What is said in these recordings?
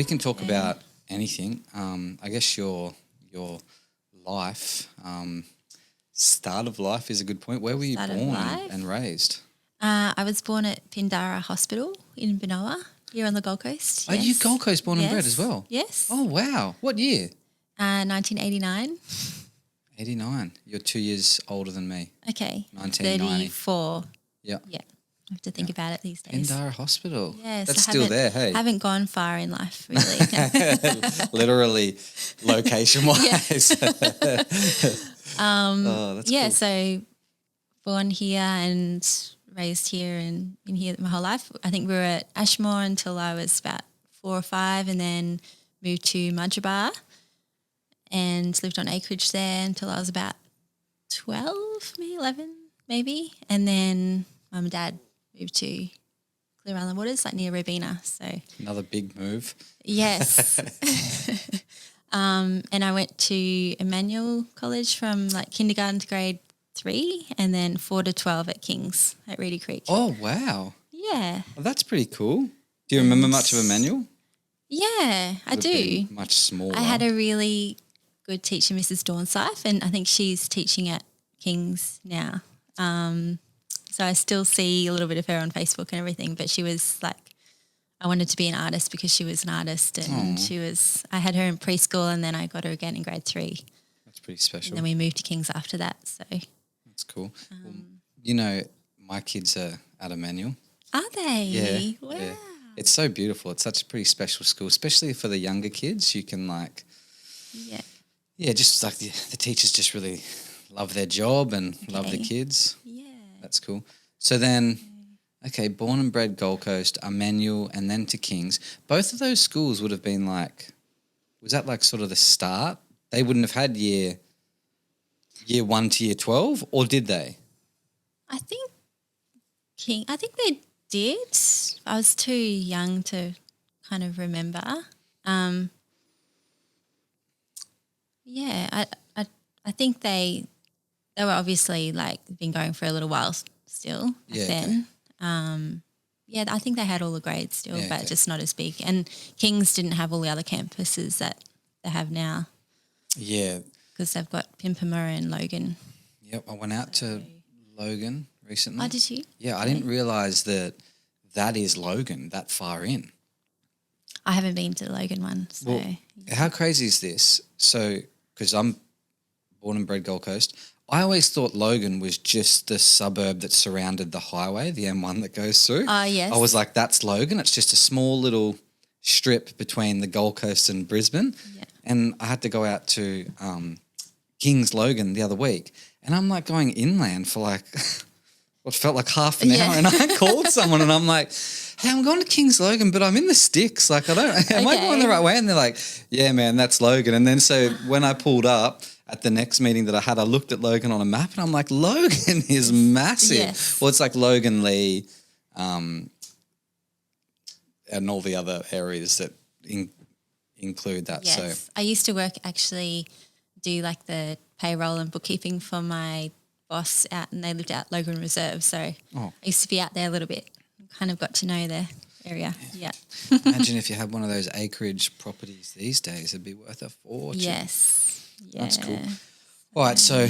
can talk about anything. I guess your life, start of life is a good point. Where were you born and raised? I was born at Pindara Hospital in Benoa, here on the Gold Coast. Are you Gold Coast born and bred as well? Yes. Oh, wow. What year? 1989. 89. You're 2 years older than me. Okay. 1990. 34. Yeah. Yeah. I have to think about it these days. Pindara Hospital. Yes. That's still there, hey? Haven't gone far in life, really. Literally, location-wise. That's cool. So born here and raised here and been here my whole life. I think we were at Ashmore until I was about 4 or 5 and then moved to Mudgebar and lived on acreage there until I was about 12, maybe 11 maybe. And then Mum and Dad moved to Clear Island Waters, like near Robina. So Another big move. yes. And I went to Emmanuel College from like kindergarten to grade 3 and then 4 to 12 at King's at Reedy Creek. Oh, wow. Yeah. Well, that's pretty cool. Do you remember much of Emmanuel? Yeah, I do. Much smaller. I had a really good teacher, Mrs. Dornsife, and I think she's teaching at King's now. So I still see a little bit of her on Facebook and everything, but she was like, I wanted to be an artist because she was an artist and I had her in preschool and then I got her again in grade 3. That's pretty special. And then we moved to King's after that. So that's cool. Well, you know, my kids are at Emmanuel. Are they? Yeah. Wow. Yeah. It's so beautiful. It's such a pretty special school, especially for the younger kids. You can just like the teachers just really love their job and love the kids. Yeah. That's cool. So then, okay, born and bred Gold Coast, Emmanuel, and then to King's. Both of those schools would have been like, was that like sort of the start? They wouldn't have had year 1 to year 12, or did they? I think they did. I was too young to kind of remember. I think they were obviously like been going for a little while still then. I think they had all the grades still, but just not as big. And King's didn't have all the other campuses that they have now. Yeah. Because they've got Pimpama and Logan. Yep, I went out to Logan recently. Oh, did you? Yeah, I didn't realise that is Logan that far in. I haven't been to the Logan one. So. Well, how crazy is this? So, because I'm born and bred Gold Coast, I always thought Logan was just the suburb that surrounded the highway, the M1 that goes through. Oh, yes. I was like, that's Logan. It's just a small little strip between the Gold Coast and Brisbane. Yeah. And I had to go out to King's Logan the other week, and I'm like going inland for like what felt like half an hour, and I called someone and I'm like, hey, I'm going to King's Logan, but I'm in the sticks. Like, am I going the right way? And they're like, yeah, man, that's Logan. And then so when I pulled up at the next meeting that I had, I looked at Logan on a map and I'm like, Logan is massive. Yes. Well, it's like Logan, Lee, and all the other areas that include that. Yes. So I used to do like the payroll and bookkeeping for my boss out, and they lived out Logan Reserve. So I used to be out there a little bit. Kind of got to know the area. Yeah. Imagine if you had one of those acreage properties these days, it'd be worth a fortune. Yes. Yeah. That's cool. All right, so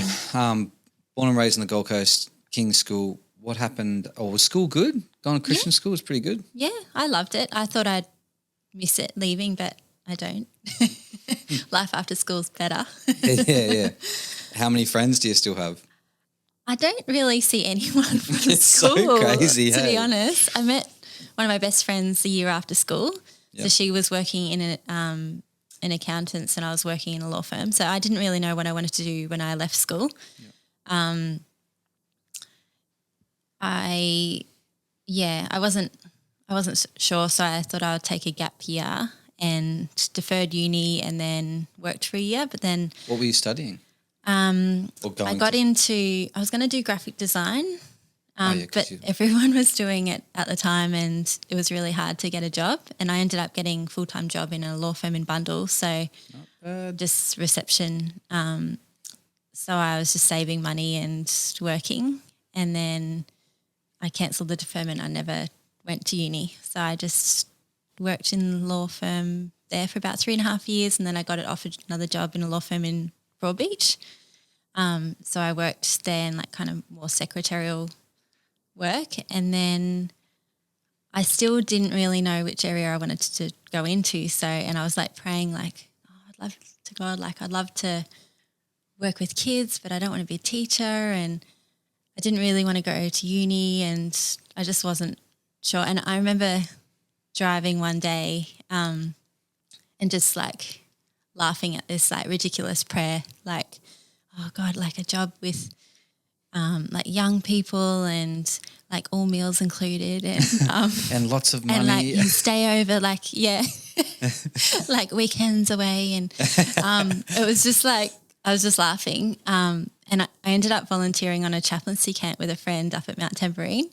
born and raised in the Gold Coast, King's School. What happened? Oh, was school good? Going to Christian school was pretty good? Yeah, I loved it. I thought I'd miss it leaving, but I don't. Life after school's better. Yeah. How many friends do you still have? I don't really see anyone from it's school. So crazy, to be honest. I met one of my best friends the year after school. Yep. So she was working in an accountant's and I was working in a law firm. So I didn't really know what I wanted to do when I left school. Yep. I wasn't sure, so I thought I would take a gap year and deferred uni and then worked for a year. But then, what were you studying? I was going to do graphic design, but everyone was doing it at the time and it was really hard to get a job, and I ended up getting a full-time job in a law firm in Bundall, so just reception. So I was just saving money and working, and then I cancelled the deferment. I never went to uni, so I just worked in the law firm there for about 3.5 years, and then I got offered another job in a law firm in Broadbeach. So I worked there in like kind of more secretarial work, and then I still didn't really know which area I wanted to go into. So, and I was like praying like, oh, I'd love to God, like I'd love to work with kids, but I don't want to be a teacher, and I didn't really want to go to uni, and I just wasn't sure. And I remember driving one day and just like laughing at this like ridiculous prayer, like, oh God, like a job with like young people and like all meals included and and lots of money. And like you stay over like, like weekends away. And it was just like, I was just laughing. And I ended up volunteering on a chaplaincy camp with a friend up at Mount Tambourine.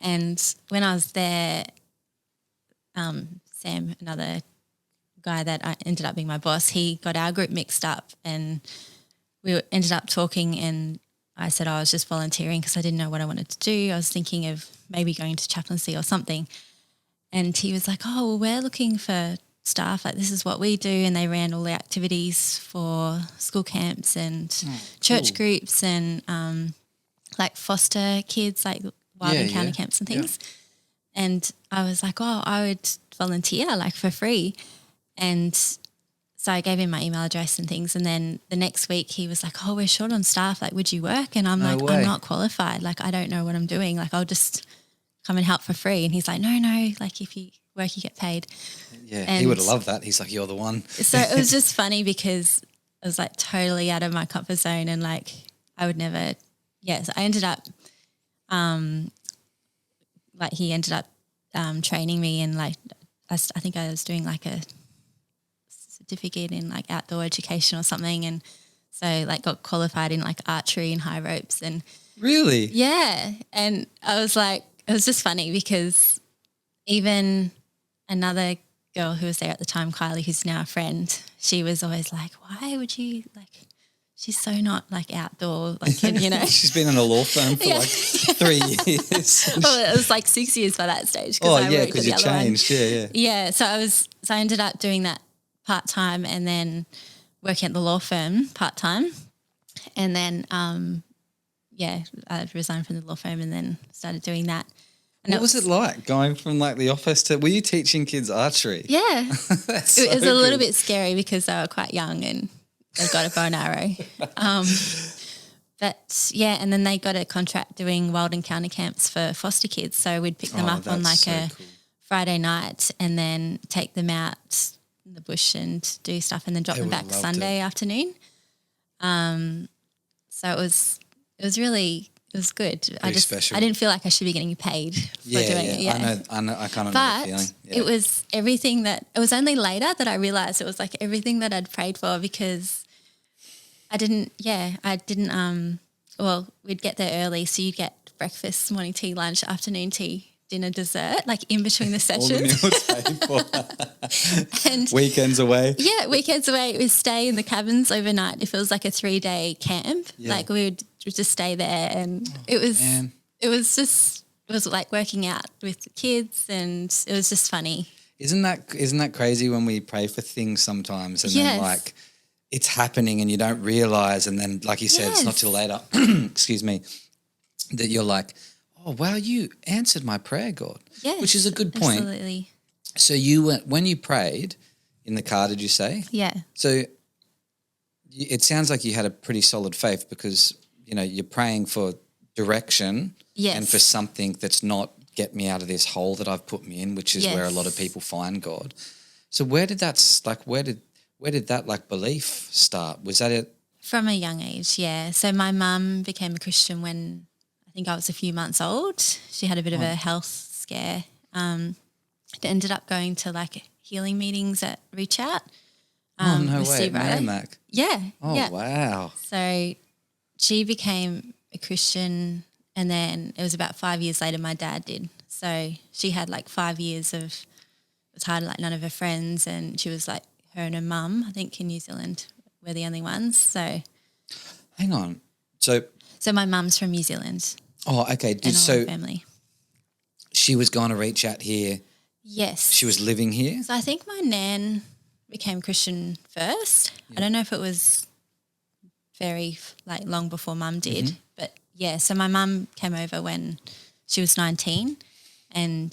And when I was there, Sam, another guy that I ended up being my boss, he got our group mixed up, and we ended up talking, and I said I was just volunteering because I didn't know what I wanted to do. I was thinking of maybe going to chaplaincy or something. And he was like, oh, well, we're looking for staff. Like, this is what we do. And they ran all the activities for school camps and church groups and like foster kids, like wild encounter camps and things. Yeah. And I was like, oh, I would volunteer like for free. And so I gave him my email address and things, and then the next week he was like, oh, we're short on staff, like would you work? And I'm like, I'm not qualified, like I don't know what I'm doing, like I'll just come and help for free. And he's like, no, like if you work you get paid. Yeah, and he would have loved that. He's like, you're the one. So it was just funny because I was like totally out of my comfort zone, and like I would never, so I ended up like he ended up training me, and like I think I was doing like a certificate in like outdoor education or something, and so like got qualified in like archery and high ropes. And really, and I was like, it was just funny because even another girl who was there at the time, Kylie, who's now a friend, she was always like, why would you like, she's so not like outdoor, like, you know. She's been in a law firm for like 3 years. Well, it was like 6 years by that stage. Oh yeah, because you changed, Yeah, so I ended up doing that part-time and then working at the law firm part-time, and then I resigned from the law firm and then started doing that. And what was it like going from like the office to, were you teaching kids archery? Yeah. It was a little bit scary because they were quite young and they got a bow and arrow. But yeah, and then they got a contract doing wild encounter camps for foster kids. So we'd pick them up on like cool. Friday night and then take them out in the bush and do stuff and then drop them back Sunday afternoon. So it was good. Special. I didn't feel like I should be getting paid for doing it. Yeah, I know. I kind of know the feeling. Yeah. It was everything that. It was only later that I realised it was like everything that I'd prayed for, because I didn't. Well, we'd get there early, so you'd get breakfast, morning tea, lunch, afternoon tea, dinner, dessert, like in between the sessions. All the meals paid for. And weekends away. Yeah, weekends away. We'd stay in the cabins overnight. If it was like a 3-day camp, like we would just stay there, and it was like working out with the kids, and it was just funny. Isn't that crazy when we pray for things sometimes and then like it's happening and you don't realise, and then like you said, it's not till later, excuse me, that you're like, oh wow, you answered my prayer, God. Yes, which is a good point. Absolutely. So you went, when you prayed in the car, did you say? Yeah. So it sounds like you had a pretty solid faith, because you know, you're praying for direction and for something that's not get me out of this hole that I've put me in, which is where a lot of people find God. So where did that like belief start? Was that it? From a young age, yeah. So my mum became a Christian when I think I was a few months old. She had a bit of a health scare. Ended up going to like healing meetings at Reach Out. No way, Merrimack. Yeah. Oh, wow. So she became a Christian, and then it was about 5 years later my dad did. So she had like 5 years of, it was hard, like none of her friends, and she was like, her and her mum, I think in New Zealand, were the only ones. So hang on. So my mum's from New Zealand. Oh, okay. So family. She was going to Reach Out here. Yes. She was living here? So I think my nan became Christian first. I don't know if it was very like long before Mum did, but yeah. So my mum came over when she was 19 and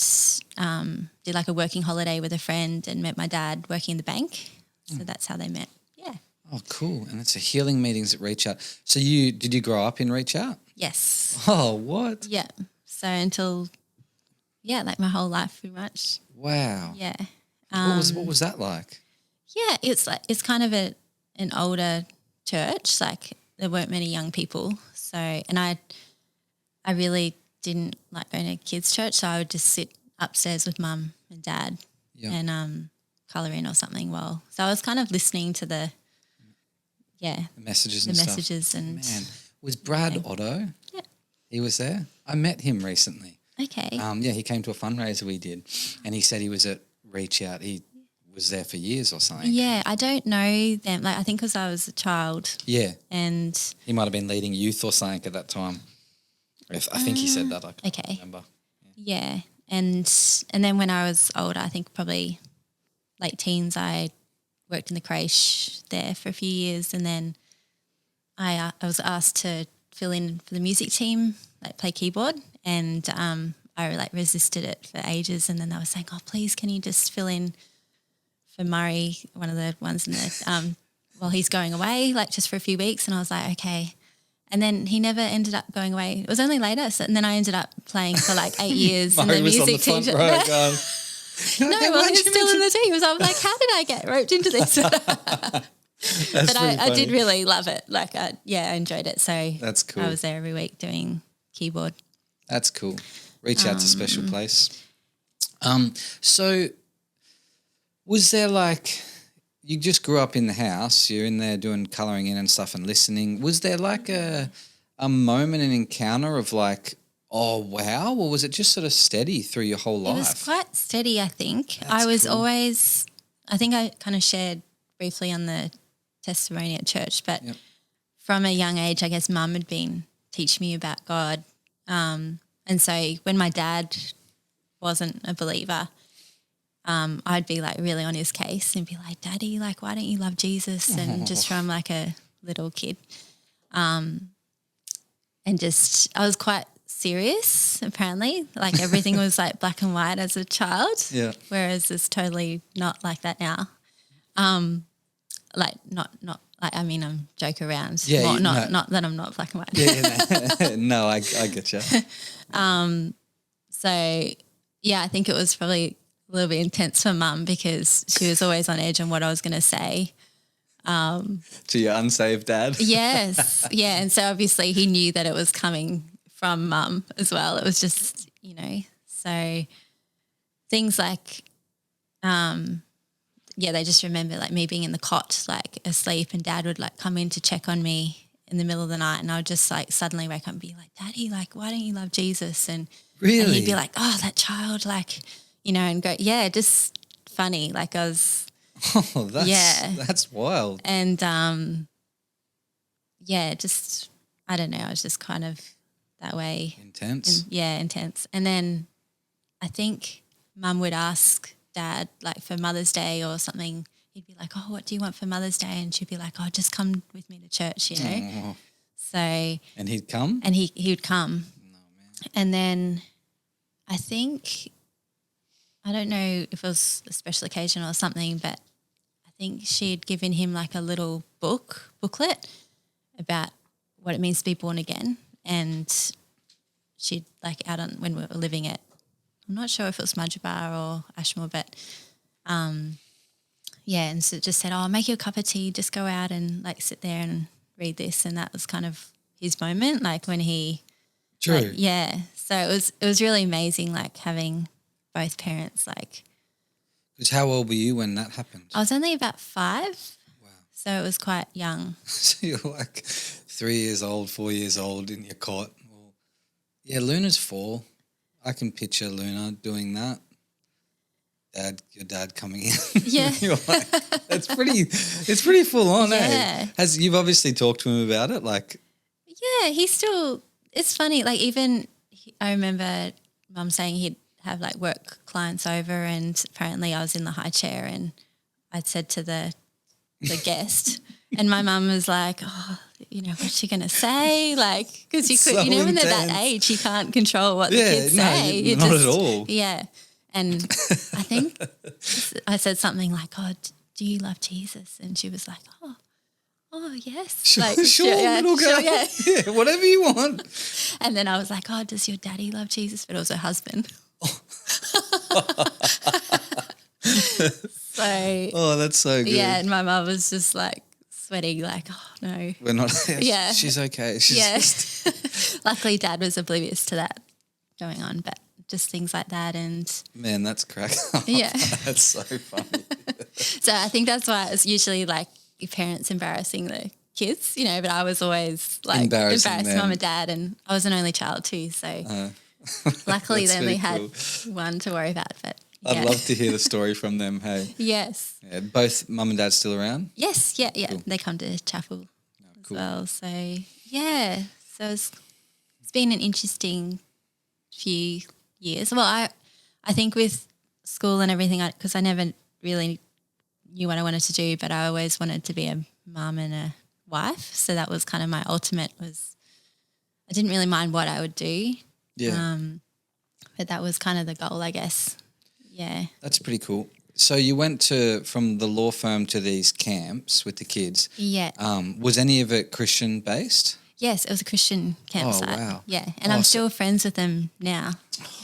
did like a working holiday with a friend and met my dad working in the bank. So that's how they met. Yeah. Oh, cool. And it's a healing meetings at Reach Out. So did you grow up in Reach Out? Yes. Oh, what? Yeah. So until like my whole life pretty much. Wow. Yeah. What was that like? Yeah, it's kind of an older church. Like there weren't many young people. So and I really didn't like going to kids' church, so I would just sit upstairs with Mum and Dad and colour in or something. So I was kind of listening to the messages the and messages stuff. and Man, was Brad Otto? Yeah. He was there. I met him recently. Okay. He came to a fundraiser we did, and he said he was at Reach Out. He was there for years or something. Yeah, I don't know them. Like I think because I was a child. Yeah. And he might have been leading youth or something at that time. I think he said that. I can't remember. Yeah. And then when I was older, I think probably late teens, I worked in the creche there for a few years, and then I was asked to fill in for the music team, like play keyboard, and I like resisted it for ages, and then they were saying, "Oh, please, can you just fill in for Murray, one of the ones in the while he's going away, like just for a few weeks?" And I was like, "Okay." And then he never ended up going away. It was only later, and then I ended up playing for like 8 years in the music team. No, well, he's still in the team. So I was like, how did I get roped into this? But I did really love it. Like, I enjoyed it. So that's cool. I was there every week doing keyboard. That's cool. Reach Out's a special place. So was there like, you just grew up in the house, you're in there doing colouring in and stuff and listening. Was there like a moment, an encounter of like, oh, wow, or was it just sort of steady through your whole life? It was quite steady, I think. That's I was cool. always, I think I kind of shared briefly on the testimony at church, but from a young age, I guess Mum had been teaching me about God. And so when my dad wasn't a believer, I'd be like really on his case and be like, "Daddy, like, why don't you love Jesus?" And just from like a little kid. And just, I was quite serious apparently. Like everything was like black and white as a child. Yeah. Whereas it's totally not like that now. Like not like, I mean, I'm joke around. Yeah. More, not that I'm not black and white. Yeah. No, I get you. So yeah, I think it was probably a little bit intense for Mum because she was always on edge on what I was going to say. To your unsaved dad? Yes. Yeah. And so obviously he knew that it was coming from Mum as well. It was just, so things like, they just remember like me being in the cot, like asleep, and Dad would like come in to check on me in the middle of the night, and I would just like suddenly wake up and be like, "Daddy, like, why don't you love Jesus?" And really? And he'd be like, "Oh, that child," like, and go, yeah, just funny. Like I was, that's wild. And just, I don't know, I was just kind of that way. Intense. Intense. And then I think Mum would ask Dad, like for Mother's Day or something, he'd be like, "Oh, what do you want for Mother's Day?" And she'd be like, "Oh, just come with me to church," Oh. So. And he'd come? And he would come. Oh, man. And then I think, I don't know if it was a special occasion or something, but I think she'd given him like a little booklet about what it means to be born again. And she'd like out on, when we were living at, I'm not sure if it was Mudgebar or Ashmore, but and so it just said, "Oh, I'll make you a cup of tea, just go out and like sit there and read this." And that was kind of his moment, like when he, True. like, yeah. So it was really amazing, like having both parents, like. Because how old were you when that happened? I was only about 5. Wow. So it was quite young. So you're like 3 years old, 4 years old in your cot. Well, yeah, Luna's 4. I can picture Luna doing that. Your dad coming in. Yeah. You're like, it's pretty full on, Yeah. You've obviously talked to him about it, like. Yeah, it's funny, like even I remember Mum saying he'd have like work clients over, and apparently I was in the high chair and I'd said to the guest, and my mum was like, "Oh, what's she gonna say?" Like, because you could, So when they're that intense. age, you can't control what the kids no, say. You not just, at all. Yeah, and I think I said something like, "Oh, do you love Jesus?" And she was like, "Oh, yes." Sure, like, sure, little girl. Sure, yeah. Yeah, whatever you want. And then I was like, "Oh, does your daddy love Jesus?" But it was her husband. So, Oh, that's so good. yeah, and my mum was just like sweating, like, "Oh no." We're not. Yeah. She's okay. She's Yeah. just, Luckily, Dad was oblivious to that going on, but just things like that, and man, that's crack. yeah. That's so funny. So I think that's why it's usually like your parents embarrassing the kids, but I was always like Embarrassing them. mum and dad, and I was an only child too. So luckily they That's only really had cool. one to worry about. But I'd yeah. love to hear the story from them. Hey, Yes. yeah, both mum and dad still around? Yes. Yeah. Yeah. Cool. They come to chapel as cool. well. So yeah. So it's been an interesting few years. Well, I think with school and everything, because I never really knew what I wanted to do, but I always wanted to be a mum and a wife. So that was kind of my ultimate. I didn't really mind what I would do. Yeah. But that was kind of the goal, I guess. Yeah. That's pretty cool. So you went from the law firm to these camps with the kids. Yeah. Was any of it Christian based? Yes, it was a Christian campsite. Oh, wow. Yeah, and I'm still friends with them now.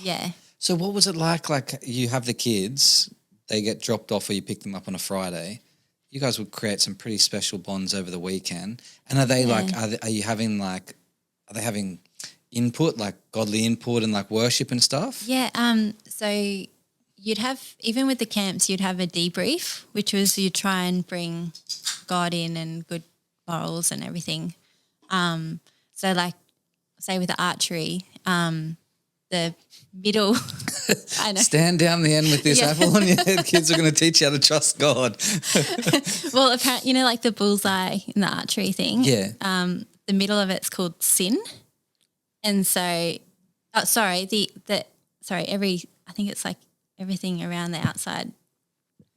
Yeah. So what was it like? Like you have the kids, they get dropped off or you pick them up on a Friday. You guys would create some pretty special bonds over the weekend. And are they are they having input, like godly input and like worship and stuff? Yeah. So you'd have, even with the camps, you'd have a debrief, which was you'd try and bring God in and good morals and everything. So like, say with the archery, the middle, I know. Stand down the end with this Yeah. apple on your head. Kids are going to teach you how to trust God. Well, apparently, like the bullseye in the archery thing. Yeah. The middle of it's called sin, and so, I think it's like everything around the outside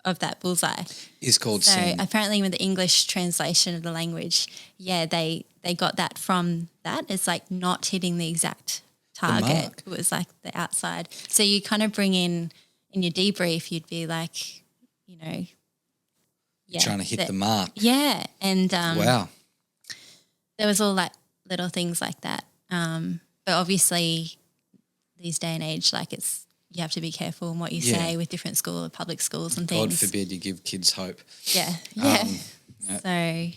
of that bullseye Is called So sin. apparently, with the English translation of the language, they got that from that. It's like not hitting the exact target. mark. It was like the outside. So you kind of bring in your debrief, you'd be like, Trying to hit the mark. Yeah, and Wow. there was all like little things like that. But obviously, these day and age, like you have to be careful in what you Yeah. say with different public schools and God things. forbid you give kids hope. Yeah, yeah. Yeah. So,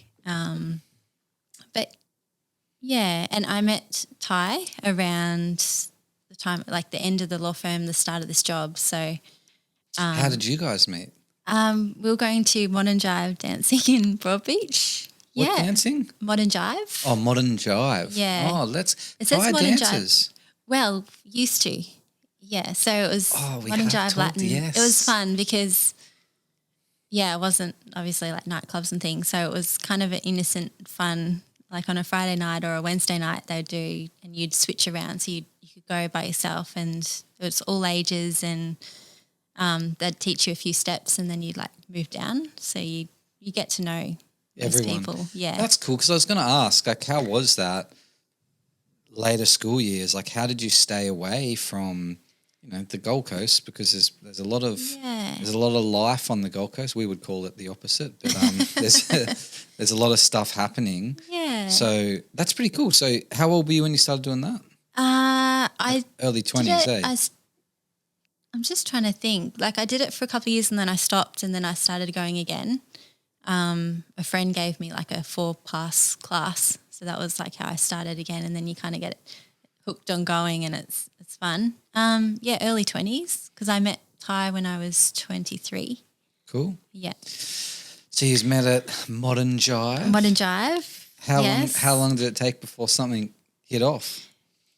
but yeah, and I met Ty around the time, like the end of the law firm, the start of this job. So, How did you guys meet? we were going to Modern Jive dancing in Broadbeach. What yeah, dancing? Modern Jive. Oh, modern jive. Yeah. Oh, let's It says try modern jive. dances. Well, used to. Yeah, so it was We Modern have Jive talked, Latin. yes. It was fun because, it wasn't obviously like nightclubs and things. So it was kind of an innocent fun, like on a Friday night or a Wednesday night they'd do, and you'd switch around. So you could go by yourself, and it was all ages, and they'd teach you a few steps, and then you'd like move down. So you get to know most Everyone. people. Yeah. That's cool because I was going to ask, like, how was that later school years? Like, how did you stay away from, the Gold Coast? Because there's a lot of life on the Gold Coast. We would call it the opposite, but there's a lot of stuff happening. Yeah. So that's pretty cool. So how old were you when you started doing that? Early 20s, eh? I'm just trying to think. Like I did it for a couple of years and then I stopped and then I started going again. A friend gave me like a 4-pass class. So that was like how I started again, and then you kind of get hooked on going and it's fun. Early 20s because I met Ty when I was 23. Cool. Yeah. So you met at Modern Jive. Modern Jive. How long did it take before something hit off?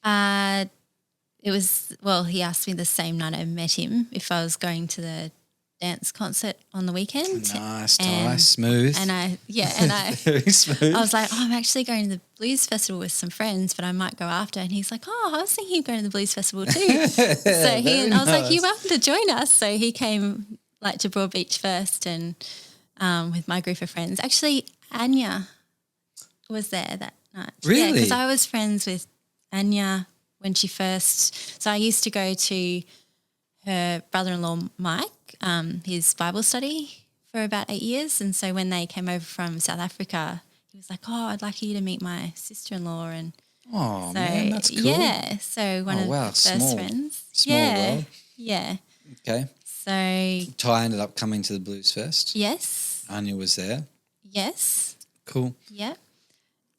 It was, he asked me the same night I met him if I was going to the dance concert on the weekend. Nice, Ty, smooth. And I Very smooth. I was like, I'm actually going to the blues festival with some friends, but I might go after. And he's like, I was thinking of going to the blues festival too. I was like, you're welcome to join us. So he came like to Broadbeach first, and with my group of friends. Actually, Anya was there that night. Really? Yeah, because I was friends with Anya when she first. So I used to go to her brother-in-law Mike, his Bible study for about 8 years, and so when they came over from South Africa, he was like, "Oh, I'd like you to meet my sister-in-law," and Oh, so man, that's cool. yeah. So one of wow, the first small friends. world. Yeah. Okay. So Ty ended up coming to the Blues Fest. yes. Anya was there. Yes. Cool. Yeah.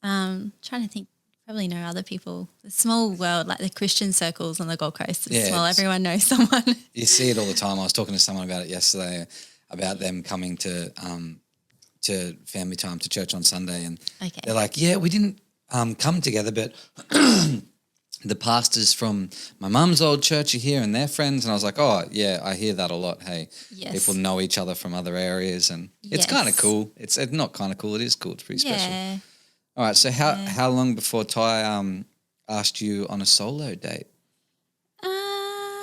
Trying to think, probably know other people. The small world, like the Christian circles on the Gold Coast, is small. Everyone knows someone. You see it all the time. I was talking to someone about it yesterday, about them coming to family time, to church on Sunday, and they're like, "Yeah, we didn't come together, but the pastors from my mum's old church are here and they're friends." And I was like, "Oh, yeah, I hear that a lot. Hey, people know each other from other areas, and it's kind of cool. It's not kind of cool. It is cool. It's pretty special." Yeah. All right. So how long before Ty asked you on a solo date?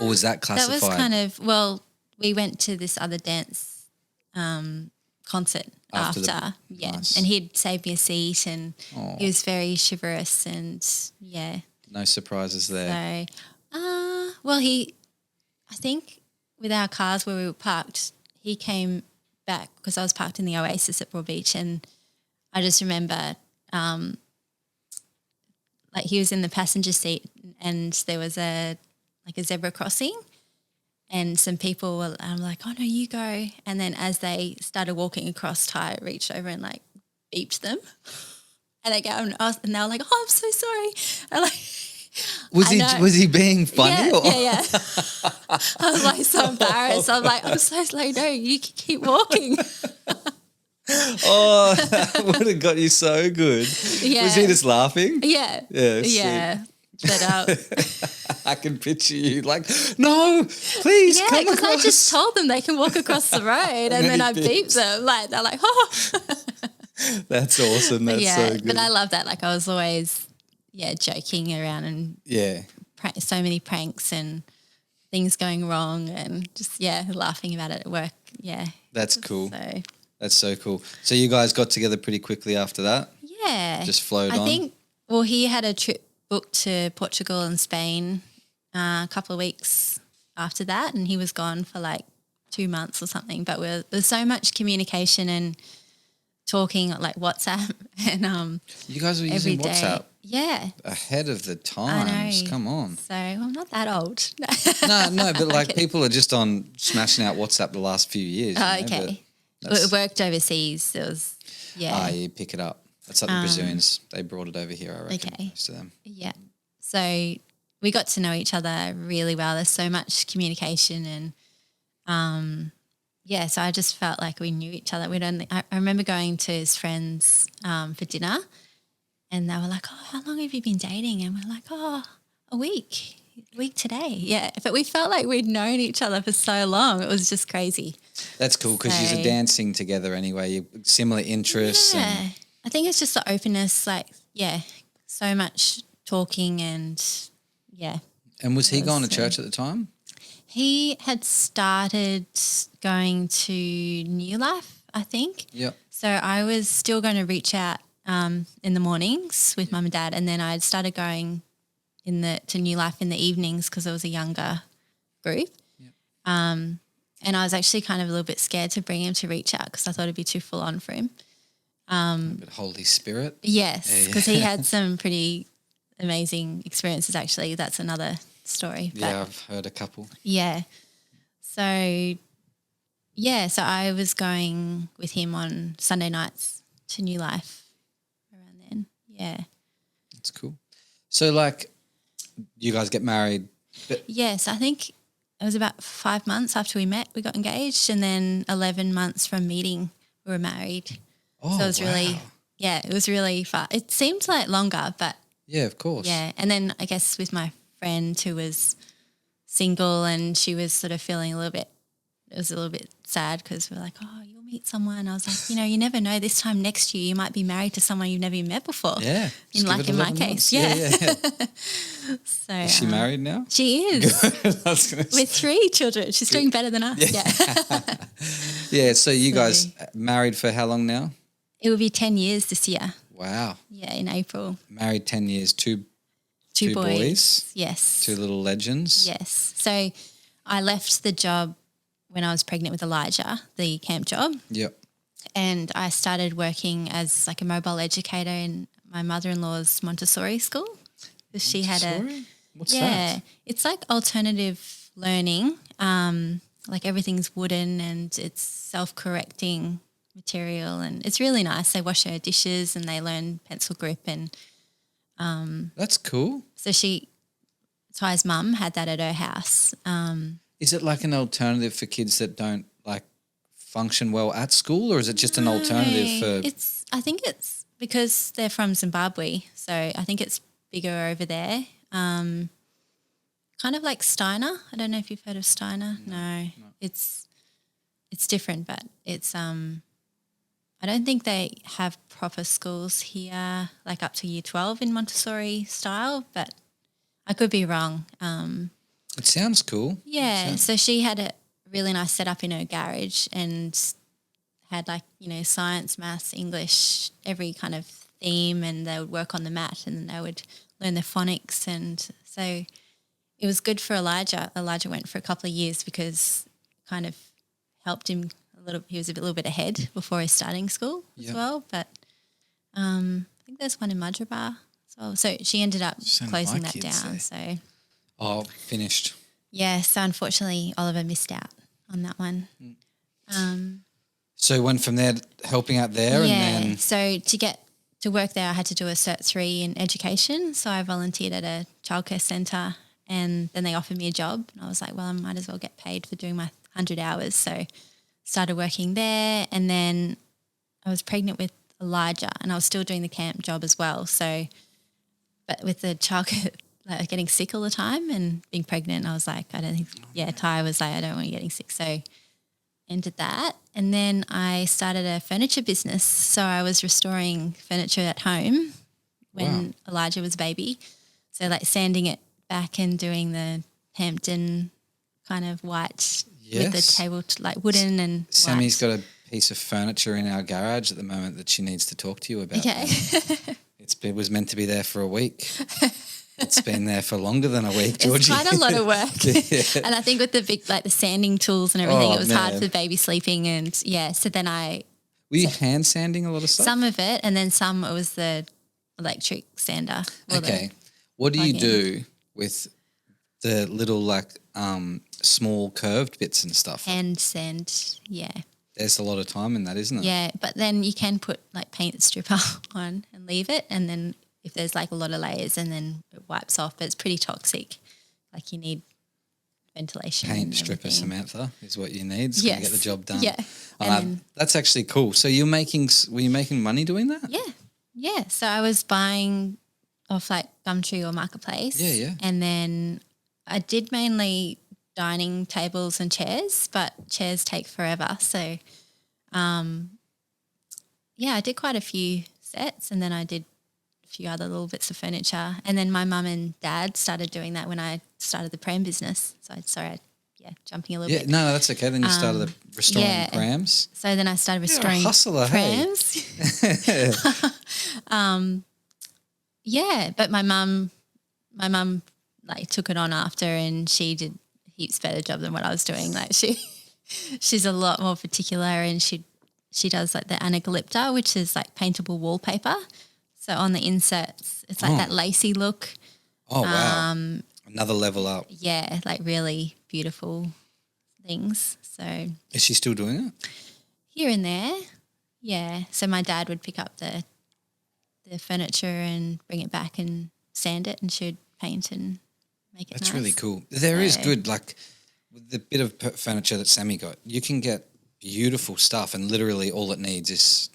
Or was that classified? That was kind of, well, we went to this other dance concert after. Yeah. Nice. And he'd saved me a seat, and he was very chivalrous, and yeah. No surprises there. So, well, I think with our cars where we were parked, he came back because I was parked in the Oasis at Broad Beach, and I just remember like he was in the passenger seat, and there was a zebra crossing, and some people were, I'm like, "Oh no, you go." And then as they started walking across, Ty reached over and like beeped them, and they go, and they were like, "Oh, I'm so sorry." And like, was he being funny? Yeah. I was like so embarrassed. I'm like, "I'm so slow." No, you can keep walking. Oh, that would have got you so good. Yeah. Was he just laughing? Yeah. Yeah. Yeah. But I can picture you like, "No, please come because across." I just told them they can walk across the road, and then I beeped them. Like they're like, "Oh." That's awesome. That's so good. But I love that. Like I was always, joking around, and so many pranks and things going wrong, and just laughing about it at work. Yeah. That's cool. So. That's so cool. So you guys got together pretty quickly after that? Yeah. Just flowed on? I think, well, he had a trip booked to Portugal and Spain a couple of weeks after that, and he was gone for like 2 months or something. But there's so much communication and talking like WhatsApp and you guys were every using day. WhatsApp? Yeah. Ahead of the times. I know. Come on. So I'm not that old. No, but like people are just on smashing out WhatsApp the last few years. Okay. It worked overseas. It was, you pick it up. That's like the Brazilians. They brought it over here, I reckon, most of them. Yeah. So we got to know each other really well. There's so much communication, and so I just felt like we knew each other. I remember going to his friends for dinner, and they were like, "Oh, how long have you been dating?" And we're like, "Oh, a week today." Yeah, but we felt like we'd known each other for so long. It was just crazy. That's cool because you're dancing together anyway. You similar interests. Yeah, I think it's just the openness. Like, so much talking, and And was he going to church at the time? He had started going to New Life, I think. Yep. So I was still going to reach out in the mornings with mum and dad, and then I started going to New Life in the evenings because it was a younger group. Yep. And I was actually kind of a little bit scared to bring him to reach out because I thought it'd be too full on for him. But Holy Spirit. Yes, because he had some pretty amazing experiences actually. That's another story. But I've heard a couple. yeah. So I was going with him on Sunday nights to New Life around then. Yeah. That's cool. So like you guys get married? Yes, I think it was about 5 months after we met, we got engaged, and then 11 months from meeting, we were married. Oh, so it was really, it was really fun. It seemed like longer, but. Yeah, of course. Yeah. And then I guess with my friend who was single, and she was sort of feeling a little bit it was a little bit sad because we're like, oh, you'll meet someone. I was like, you never know. This time next year you might be married to someone you've never even met before. Yeah. In my case. Months. Yeah. So is she married now? She is. With 3 children. She's doing better than us. Yeah. Yeah. So you guys married for how long now? It will be 10 years this year. Wow. Yeah, in April. Married 10 years, two boys. Yes. 2 little legends. Yes. So I left the job when I was pregnant with Elijah, the camp job. Yep. And I started working as like a mobile educator in my mother-in-law's Montessori school. Because she had What's that? It's like alternative learning. Like everything's wooden and it's self-correcting material and it's really nice. They wash her dishes and they learn pencil grip and That's cool. so Ty's mum had that at her house. Is it like an alternative for kids that don't like function well at school, or is it just an alternative for? I think it's because they're from Zimbabwe, so I think it's bigger over there. Kind of like Steiner. I don't know if you've heard of Steiner. No. It's different, but it's I don't think they have proper schools here, like up to year 12 in Montessori style, but I could be wrong. It sounds cool. Yeah, so she had a really nice setup in her garage and had like, science, maths, English, every kind of theme, and they would work on the mat and then they would learn the phonics. And so it was good for Elijah. Elijah went for a couple of years because it kind of helped him a little. He was a little bit ahead before his starting school as well. But I think there's one in Madrabar as well. So she ended up closing that down. So. Oh, finished. Yeah, so unfortunately Oliver missed out on that one. So you went from there helping out there and then... so to get to work there I had to do a Cert 3 in education. So I volunteered at a childcare centre and then they offered me a job and I was like, well, I might as well get paid for doing my 100 hours. So started working there and then I was pregnant with Elijah and I was still doing the camp job as well. So, but with the childcare... like getting sick all the time and being pregnant, I was like, Ty was like, I don't want you getting sick. So ended that. And then I started a furniture business. So I was restoring furniture at home when Elijah was a baby. So like sanding it back and doing the Hampton kind of white with the table, like wooden and Sammy's white. got a piece of furniture in our garage at the moment that she needs to talk to you about. Okay. It was meant to be there for a week. It's been there for longer than a week, Georgie. It's quite a lot of work. And I think with the big, like the sanding tools and everything, it was hard for the baby sleeping. And so then Were you hand sanding a lot of stuff? Some of it, and then some it was the electric sander. Okay. What do you do with the little like small curved bits and stuff? Hand sand, yeah. There's a lot of time in that, isn't it? Yeah, but then you can put like paint stripper on and leave it, and then if there's like a lot of layers and then it wipes off, but it's pretty toxic. Like you need ventilation. Paint stripper, Samantha, is what you need. It's going to get the job done. Yeah. That's actually cool. So were you making money doing that? Yeah. Yeah. So I was buying off like Gumtree or Marketplace. Yeah. And then I did mainly dining tables and chairs, but chairs take forever. So, I did quite a few sets and then I did a few other little bits of furniture. And then my mum and dad started doing that when I started the pram business. So jumping a little bit. Yeah, no, that's okay. Then you started restoring prams. So then I started restoring prams. Hey? But my mum like took it on after and she did heaps better job than what I was doing. Like she's a lot more particular and she does like the anacalypta, which is like paintable wallpaper. So on the inserts, it's like that lacy look. Oh, wow. Another level up. Yeah, like really beautiful things. So is she still doing it? Here and there, yeah. So my dad would pick up the furniture and bring it back and sand it and she'd paint and make it That's nice. really cool. There is good, like with the bit of furniture that Sammy got, you can get beautiful stuff and literally all it needs is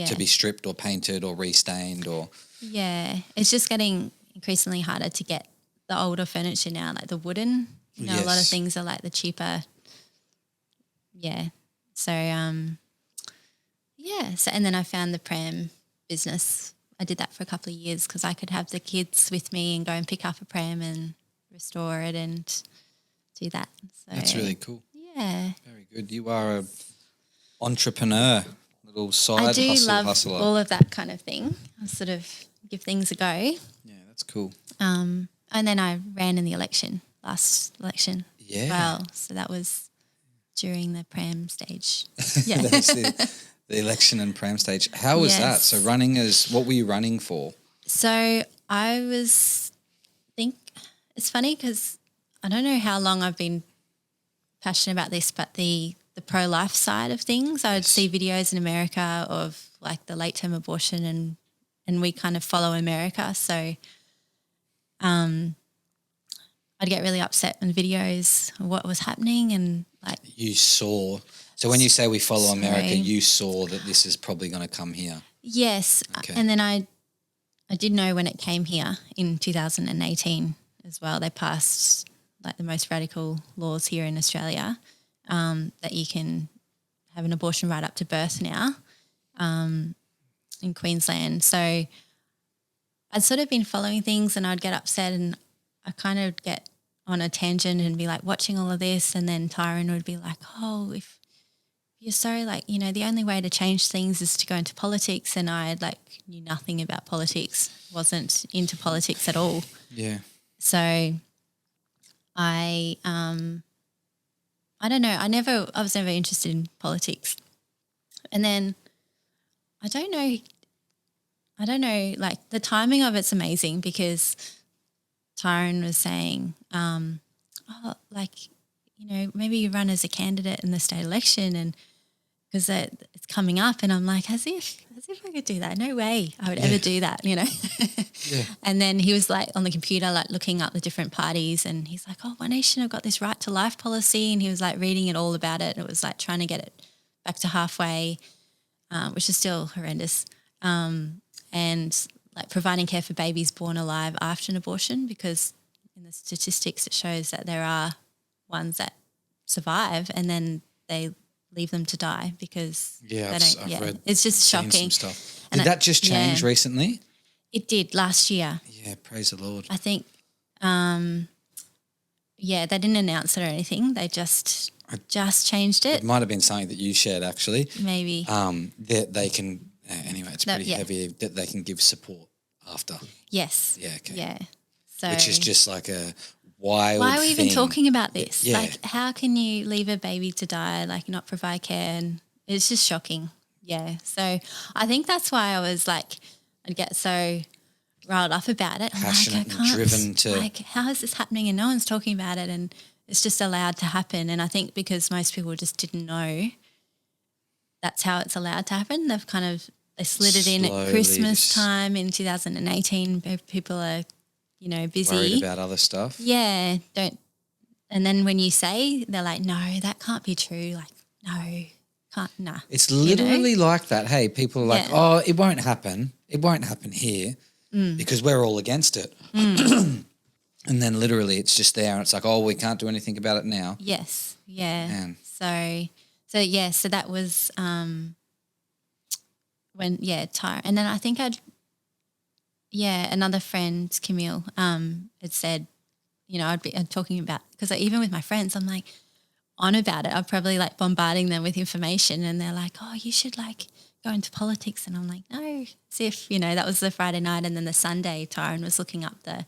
to be stripped or painted or restained or... Yeah, it's just getting increasingly harder to get the older furniture now, like the wooden. A lot of things are like the cheaper yeah. So, So, and then I found the pram business. I did that for a couple of years because I could have the kids with me and go and pick up a pram and restore it and do that. So, That's really cool. Yeah. Very good. You are a entrepreneur, little side I do love hustler. all of that kind of thing. I sort of give things a go. Yeah, that's cool. And then I ran in the last election as well. So that was during the pram stage. Yeah. That's the election and pram stage. How was that? So what were you running for? So it's funny because I don't know how long I've been passionate about this, but the pro-life side of things, I would see videos in America of like the late-term abortion and we kind of follow America. So I'd get really upset in videos of what was happening and like. You saw. So when you say we follow America, you saw that this is probably going to come here. Yes. Okay. And then I did know when it came here in 2018 as well, they passed like the most radical laws here in Australia that you can have an abortion right up to birth now in Queensland. So I'd sort of been following things and I'd get upset and I kind of get on a tangent and be like watching all of this, and then Tyron would be like, oh, if you're so like, you know, the only way to change things is to go into politics, and I like knew nothing about politics, wasn't into politics at all. Yeah. So I don't know, I was never interested in politics. And then I don't know, like the timing of it's amazing because Tyron was saying, maybe you run as a candidate in the state election, and because it's coming up, and I'm like, as if I could do that. No way I would ever do that, you know. Yeah. And then he was like on the computer, like looking up the different parties, and he's like, oh, One Nation have got this right to life policy, and he was like reading it all about it. It was like trying to get it back to halfway, which is still horrendous, and like providing care for babies born alive after an abortion, because in the statistics it shows that there are ones that survive and then they leave them to die because I've read, it's just shocking. Some stuff. Did that just change recently? It did last year. Yeah, praise the Lord. I think, they didn't announce it or anything. They just changed it. It might have been something that you shared actually. Maybe. That they can. Anyway, it's pretty heavy that they can give support after. Yes. Yeah, okay. Yeah. So which is just like a wild why are we even talking about this? Yeah. Like, how can you leave a baby to die, like not provide care? And it's just shocking. Yeah. So I think that's why I was like, I'd get so riled up about it. Passionate and driven to. Like, how is this happening and no one's talking about it and it's just allowed to happen? And I think because most people just didn't know that's how it's allowed to happen. They slid it in at Christmas time in 2018. People are, you know, busy. Worried about other stuff. Yeah. And then when you say, they're like, no, that can't be true. Like, no, can't, nah. It's literally like that. Hey, people are like, oh, it won't happen. It won't happen here because we're all against it. And then literally it's just there and it's like, oh, we can't do anything about it now. Yes. Yeah. Man. So that was when Tyra, and then I think another friend, Camille, had said, you know, I'd talking about, because even with my friends, I'm like on about it. I'm probably like bombarding them with information, and they're like, oh, you should like go into politics, and I'm like, no, as if, you know, that was the Friday night, and then the Sunday, Tyron was looking up the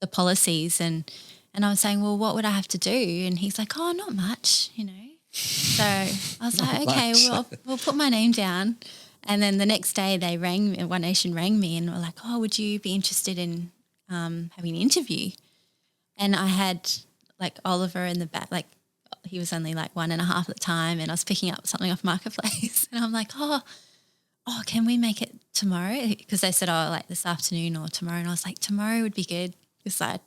policies, and I was saying, well, what would I have to do? And he's like, oh, not much, you know. So I was like, okay, well, we'll put my name down. And then the next day they One Nation rang me and were like, oh, would you be interested in having an interview? And I had like Oliver in the back, like he was only like 1.5 at the time, and I was picking up something off Marketplace and I'm like, oh, can we make it tomorrow? Because they said, oh, like this afternoon or tomorrow. And I was like, tomorrow would be good, because I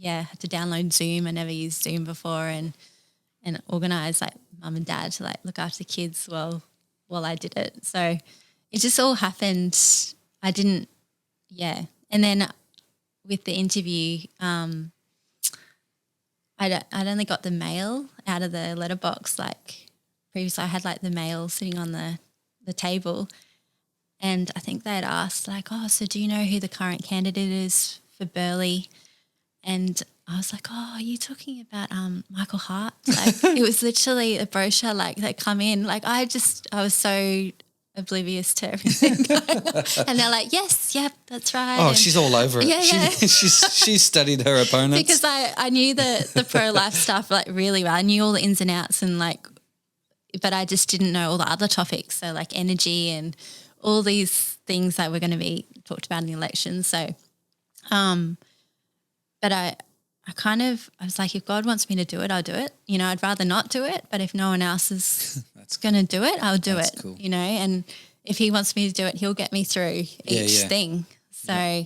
had to download Zoom. I never used Zoom before, and organise like mum and dad to like look after the kids while I did it. So it just all happened. And then with the interview, I'd only got the mail out of the letterbox like previously I had like the mail sitting on the table, and I think they had asked like, oh, so do you know who the current candidate is for Burleigh? And I was like, oh, are you talking about Michael Hart? Like it was literally a brochure like that come in. Like I was so oblivious to everything going on. And they're like, yes, yep, that's right. Oh, and she's all over it. Yeah, yeah. She's studied her opponents. Because I knew the pro-life stuff like really well. I knew all the ins and outs and like, but I just didn't know all the other topics. So like energy and all these things that were going to be talked about in the election. So, but I was like, if God wants me to do it, I'll do it. You know, I'd rather not do it, but if no one else is going to do it, I'll do it, cool. You know, and if he wants me to do it, he'll get me through each thing. So,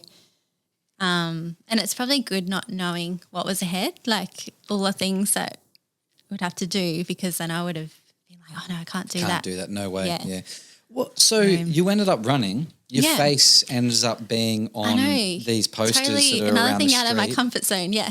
and it's probably good not knowing what was ahead, like all the things that I would have to do, because then I would have been like, oh no, I can't do that. Can't do that, no way, yeah. Well, so you ended up running. Your face ends up being on these posters totally that are another around thing the out street. of my comfort zone, yeah.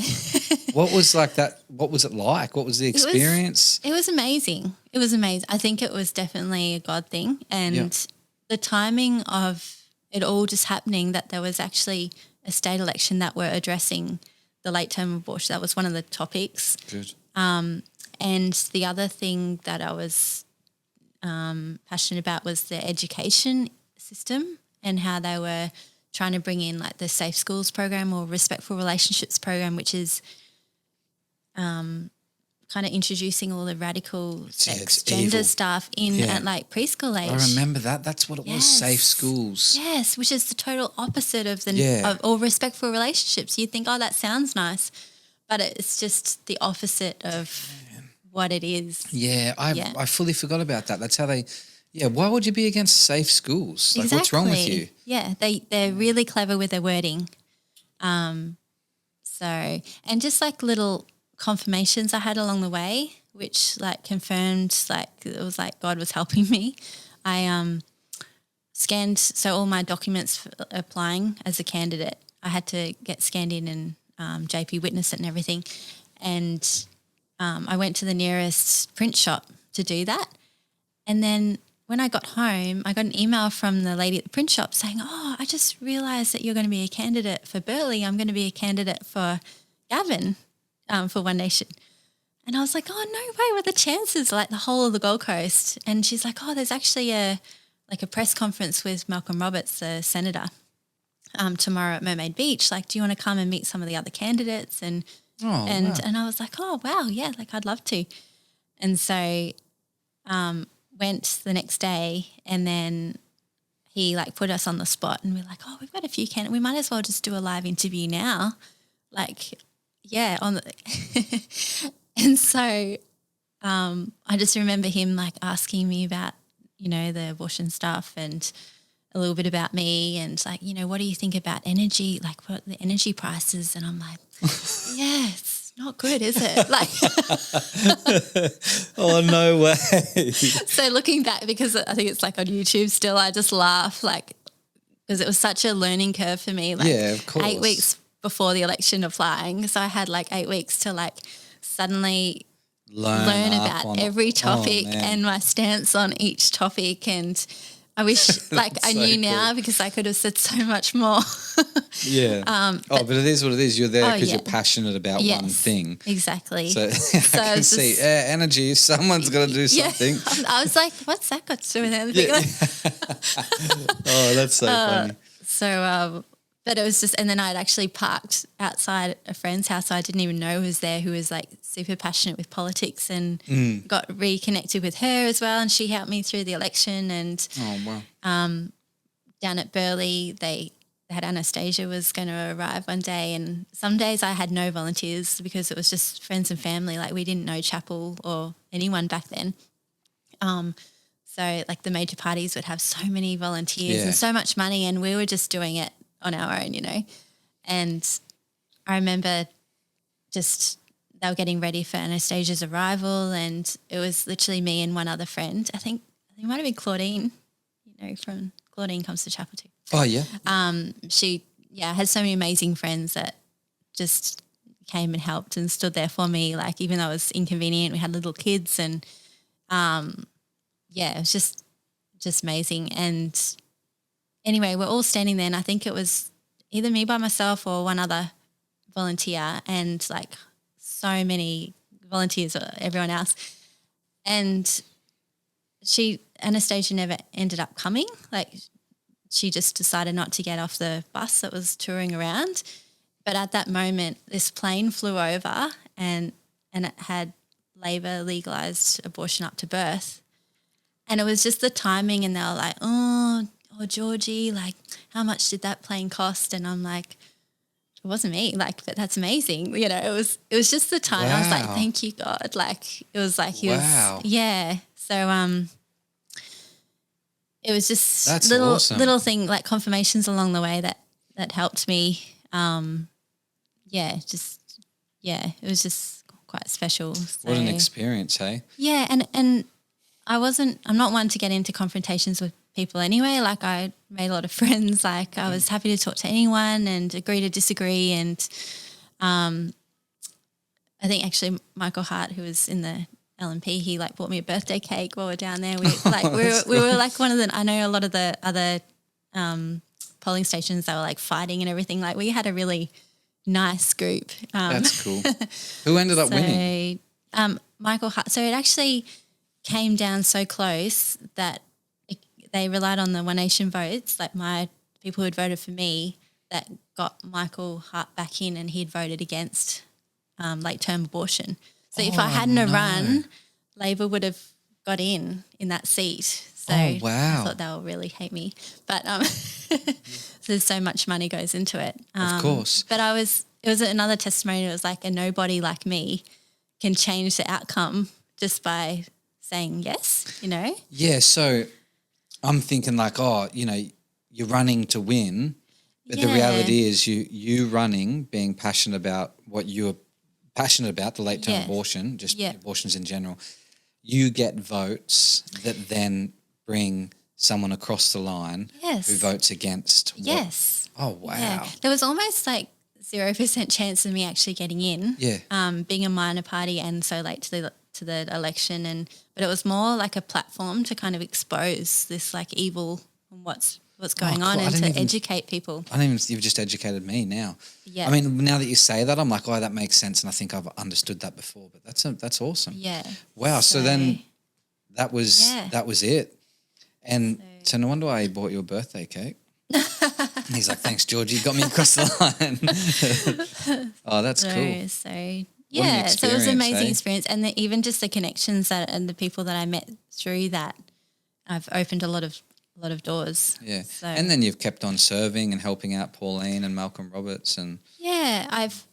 What was like that? What was it like? What was the experience? It was amazing. It was amazing. I think it was definitely a God thing, and the timing of it all just happening, that there was actually a state election that were addressing the late term abortion. That was one of the topics. Good. And the other thing that I was passionate about was the education system and how they were trying to bring in like the Safe Schools program or Respectful Relationships program, which is kind of introducing all the radical sex, gender stuff in at like preschool age. I remember that. That's what it was, Safe Schools. Yes, which is the total opposite of of all respectful relationships. You'd think, oh, that sounds nice, but it's just the opposite of what it is. Yeah, I fully forgot about that. That's how they why would you be against safe schools? Like what's wrong with you? Yeah, they're really clever with their wording. So, and just like little confirmations I had along the way, which like confirmed like it was like God was helping me. I scanned, so all my documents for applying as a candidate, I had to get scanned in and JP witnessed it and everything. And I went to the nearest print shop to do that. And then when I got home, I got an email from the lady at the print shop saying, oh, I just realised that you're going to be a candidate for Burleigh. I'm going to be a candidate for Gavin for One Nation. And I was like, oh, no way, what are the chances? Like the whole of the Gold Coast. And she's like, oh, there's actually a press conference with Malcolm Roberts, the senator, tomorrow at Mermaid Beach. Like, do you want to come and meet some of the other candidates? And I was like, oh, wow, yeah, like I'd love to. And so went the next day, and then he like put us on the spot, and we're like, oh, we've got a few candidates. We might as well just do a live interview now. Like, yeah, and so I just remember him like asking me about, you know, the abortion stuff and a little bit about me and like, you know, what do you think about energy? Like what the energy prices? And I'm like, yeah, it's not good, is it? Like, oh, no way. So looking back, because I think it's like on YouTube still, I just laugh like, because it was such a learning curve for me. Like yeah, of course. 8 weeks before the election applying. So I had like 8 weeks to like suddenly learn about every topic and my stance on each topic. And I wish like I knew now, because I could have said so much more. But it is what it is. You're there because you're passionate about one thing. Exactly. So I can see energy. Someone's got to do something. I was like, what's that got to do with anything? Oh, that's so funny. So, but it was just, and then I'd actually parked outside a friend's house, so I didn't even know who was there, who was like super passionate with politics, and got reconnected with her as well, and she helped me through the election. And down at Burleigh, they had Anastasia was going to arrive one day, and some days I had no volunteers because it was just friends and family. Like we didn't know chapel or anyone back then. So like the major parties would have so many volunteers and so much money, and we were just doing it on our own, you know. And I remember just they were getting ready for Anastasia's arrival, and it was literally me and one other friend. I think it might have been Claudine, you know, from Claudine Comes to Chapel too. Oh, yeah. She had so many amazing friends that just came and helped and stood there for me, like even though it was inconvenient. We had little kids, and Yeah, it was just amazing. And anyway, we're all standing there, and I think it was either me by myself or one other volunteer, and like so many volunteers or everyone else. And Anastasia never ended up coming. Like she just decided not to get off the bus that was touring around. But at that moment, this plane flew over and it had Labor legalised abortion up to birth. And it was just the timing, and they were like, oh, Georgie, like how much did that plane cost? And I'm like, it wasn't me, like, but that's amazing. You know, it was just the time. Wow. I was like, thank you, God. Like it was like he was, yeah. So it was just that's little awesome. little thing like confirmations along the way that helped me. It was just quite special. So, what an experience, hey? Yeah, and I'm not one to get into confrontations with people anyway. Like I made a lot of friends. Like I was happy to talk to anyone and agree to disagree. And I think actually Michael Hart, who was in the LNP, he like bought me a birthday cake while we're down there. We were like one of the, I know a lot of the other polling stations, they were like fighting and everything. Like we had a really nice group. That's cool. Who ended up winning? Michael Hart. So it actually came down so close that they relied on the One Nation votes, like my people who had voted for me, that got Michael Hart back in, and he'd voted against late-term abortion. So if I hadn't have run, Labor would have got in that seat. So I thought they'll really hate me. But there's so much money goes into it. Of course. But it was another testimony. It was like a nobody like me can change the outcome just by saying yes, you know? Yeah, so I'm thinking like, you're running to win, but the reality is you running, being passionate about what you're passionate about, the late-term abortion, just abortions in general, you get votes that then bring someone across the line who votes against. Oh, wow. Yeah. There was almost like 0% chance of me actually getting in, being a minor party and so late to the election, but it was more like a platform to kind of expose this like evil and what's going on, and to educate people. You've just educated me now. Yeah. I mean, now that you say that, I'm like, that makes sense, and I think I've understood that before. But that's awesome. Yeah. Wow. So then that was it, and so no wonder why he bought you a birthday cake. And he's like, thanks, Georgie, you got me across the line. Oh, that's cool. So yeah, so it was an amazing experience, and even just the connections and the people that I met through that, I've opened a lot of doors. Yeah, so. And then you've kept on serving and helping out Pauline and Malcolm Roberts and. Yeah, I've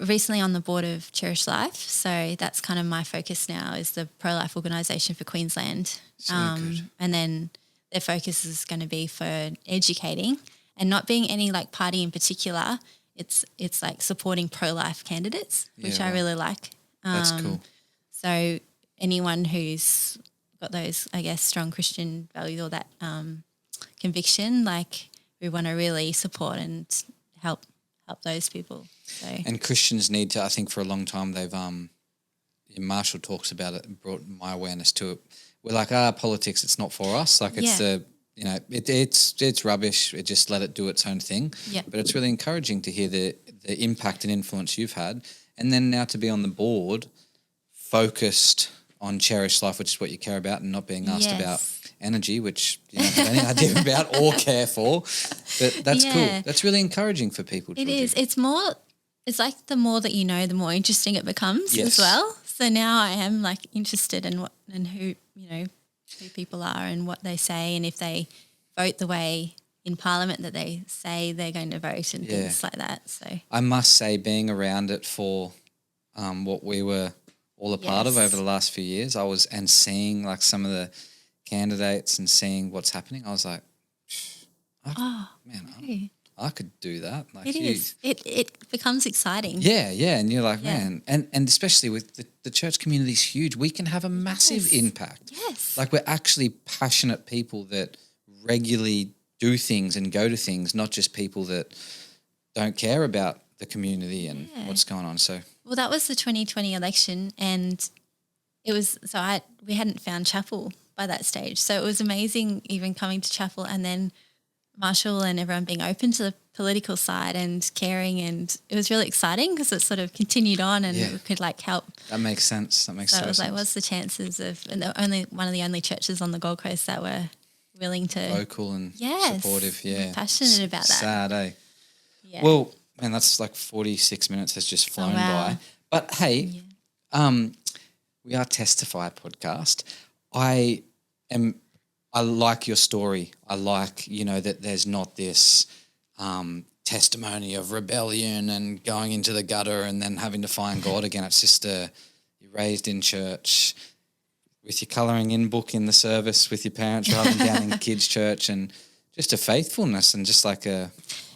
recently on the board of Cherish Life, so that's kind of my focus now, is the pro-life organisation for Queensland. So good. And then their focus is going to be for educating and not being any like party in particular. It's like supporting pro-life candidates, which I really like. That's cool. So anyone who's got those, I guess, strong Christian values or that conviction, like we want to really support and help those people. So. And Christians need to, I think for a long time they've, Marshall talks about it and brought my awareness to it. We're like, politics, it's not for us. Like it's it's rubbish. It just let it do its own thing. Yeah. But it's really encouraging to hear the impact and influence you've had. And then now to be on the board focused on Cherish Life, which is what you care about, and not being asked about energy, which you don't have any idea about or care for. But that's cool. That's really encouraging for people. It is. It's like the more that you know, the more interesting it becomes as well. So now I am like interested in what and who, who people are and what they say, and if they vote the way in Parliament that they say they're going to vote and things like that. So I must say, being around it for what we were all a part of over the last few years, and seeing like some of the candidates and seeing what's happening, I was like, I could do that. Like it is. It becomes exciting. Yeah, and you're like, man, and especially with the church community is huge. We can have a massive impact. Yes. Like we're actually passionate people that regularly do things and go to things, not just people that don't care about the community and what's going on. So well, that was the 2020 election, and it was we hadn't found chapel by that stage. So it was amazing even coming to chapel and then Marshall and everyone being open to the political side and caring, and it was really exciting because it sort of continued on and we could like help. That makes sense. That makes so so it was sense. like, what's the chances of, and one of the only churches on the Gold Coast that were willing to Vocal and supportive, passionate about that. Sad, eh? Yeah. Well, man, that's like 46 minutes has just flown by. But hey, we are Testify podcast. I like your story. I like, that there's not this testimony of rebellion and going into the gutter and then having to find God again. It's just you're raised in church with your colouring in book in the service with your parents rather than down in kids' church, and just a faithfulness and just like a...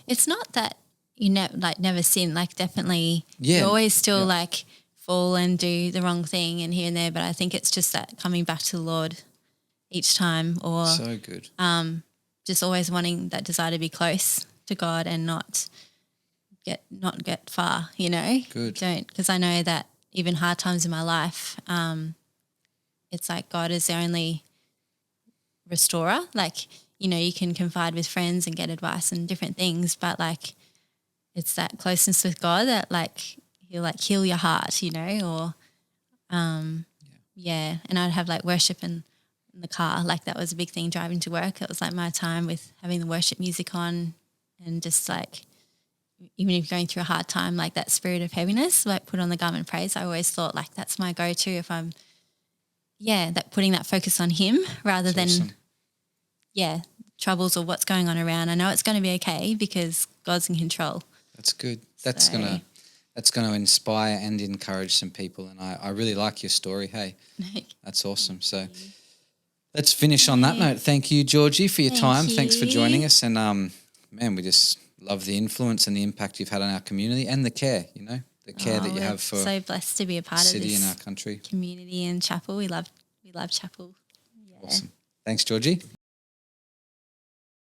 It's not that you never sin, like definitely you always still like fall and do the wrong thing and here and there, but I think it's just that coming back to the Lord each time, or so good. Just always wanting that desire to be close to God and not get far, Good. Don't, because I know that even hard times in my life, it's like God is the only restorer. Like, you can confide with friends and get advice and different things, but like it's that closeness with God that like he'll like heal your heart, or and I'd have like worship in the car. Like that was a big thing driving to work. It was like my time with having the worship music on, and just like even if you're going through a hard time, like that spirit of heaviness, like put on the garment of praise. I always thought like that's my go-to if I'm that putting that focus on him rather than troubles or what's going on around. I know it's going to be okay because God's in control. That's good. That's gonna inspire and encourage some people, and I really like your story. Hey, that's awesome. So let's finish on that note. Thank you, Georgie, for your time. Thanks for joining us, and man, we just love the influence and the impact you've had on our community and the care. The care that you have for so blessed to be a part of city this in our country, community and chapel. We love chapel. Awesome. Thanks, Georgie.